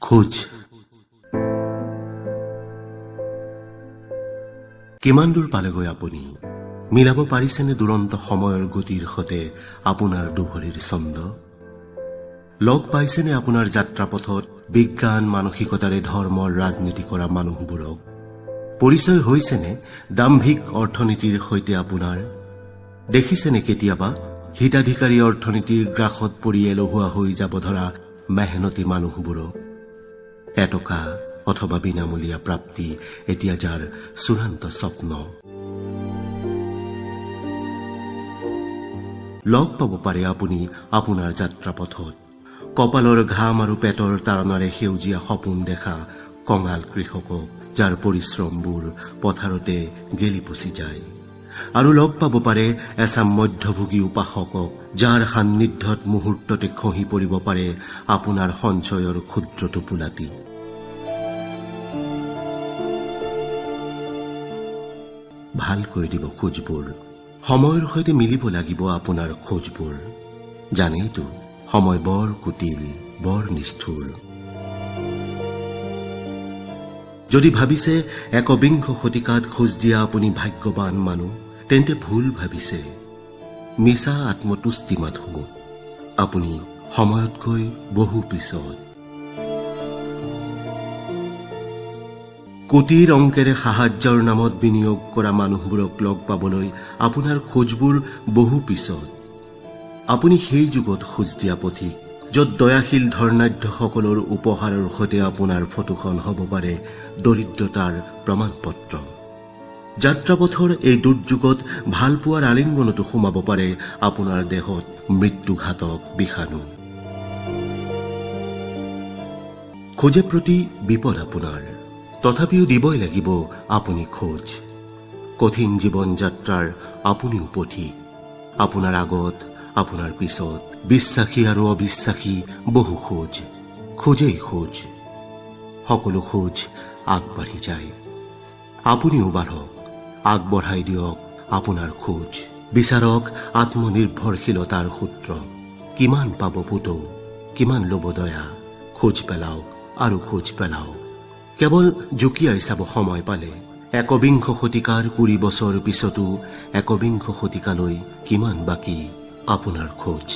খোজ কিমান দূৰ পালেগৈ আপুনি মিলাব পাৰিছেনে দুৰন্ত সময়ৰ গতিৰ সতে আপোনাৰ দুভৰিৰ ছন্দ লগ পাইছেনে আপোনাৰ যাত্ৰাপথত বিজ্ঞান মানসিকতাৰে ধৰ্মৰ ৰাজনীতি কৰা মানুহবোৰক পৰিচয় হৈছেনে দাম্ভিক অৰ্থনীতিৰ সৈতে আপোনাৰ দেখিছেনে কেতিয়াবা হিতাধিকাৰী অৰ্থনীতিৰ গ্ৰাসত পৰি এলহুৱা হৈ যাব ধৰা মেহনতি মানুহবোৰক এটকা অথবা বিনামূলীয়া প্ৰাপ্তি এতিয়া যাৰ চূড়ান্ত স্বপ্ন লগ পাব পাৰে আপুনি আপোনাৰ যাত্ৰাপথত কপালৰ ঘাম আৰু পেটৰ তাৰণাৰে সেউজীয়া সপোন দেখা কঙাল কৃষকক যাৰ পৰিশ্ৰমবোৰ পথাৰতে গেলি পচি যায় আৰু লগ পাব পাৰে এচাম মধ্যভোগী উপাসকক যাৰ সান্নিধ্যত মুহূৰ্ততে খহি পৰিব পাৰে আপোনাৰ সঞ্চয়ৰ ক্ষুদ্ৰ টোপোলাটি ভালকৈ দিব খোজবোৰ সময়ৰ সৈতে মিলিব লাগিব আপোনাৰ খোজবোৰ জানেইতো সময় বৰ কুটিল বৰ নিষ্ঠুৰ যদি ভাবিছে একবিংশ শতিকাত খোজ দিয়া আপুনি ভাগ্যৱান মানুহ তেন্তে ভুল ভাবিছে মিছা আত্মতুষ্টি মাথো আপুনি সময়তকৈ বহু পিছত কোটিৰ অংকেৰে সাহায্যৰ নামত বিনিয়োগ কৰা মানুহবোৰক লগ পাবলৈ আপোনাৰ খোজবোৰ বহু পিছত আপুনি সেই যুগত খোজ দিয়া পথিক য'ত দয়াশীল ধৰ্ণাঢ্যসকলৰ উপহাৰৰ সৈতে আপোনাৰ ফটোখন হ'ব পাৰে দৰিদ্ৰতাৰ প্ৰমাণপত্ৰ যাত্ৰাপথৰ এই দুৰ্যোগত ভালপোৱাৰ আলিংগনতো সোমাব পাৰে আপোনাৰ দেহত মৃত্যুঘাতক বিষাণু খোজে প্ৰতি বিপদ আপোনাৰ তথাপিও দিবই লাগিব আপুনি খোজ কঠিন জীৱন যাত্ৰাৰ আপুনিও পথিক আপোনাৰ আগত আপোনাৰ পিছত বিশ্বাসী আৰু অবিশ্বাসী বহু খোজ খোজেই খোজ সকলো খোজ আগবাঢ়ি যায় আপুনিও বাঢ়ক আগবঢ়াই দিয়ক আপোনাৰ খোজ বিচাৰক আত্মনিৰ্ভৰশীলতাৰ সূত্ৰ কিমান পাব পুতৌ কিমান ল'ব দয়া খোজ পেলাওক আৰু খোজ পেলাওক কেৱল জুকিয়াই চাব সময় পালে একবিংশ শতিকাৰ 20 বছৰ পিছতো একবিংশ শতিকালৈ কিমান বাকী আপোনাৰ খোজ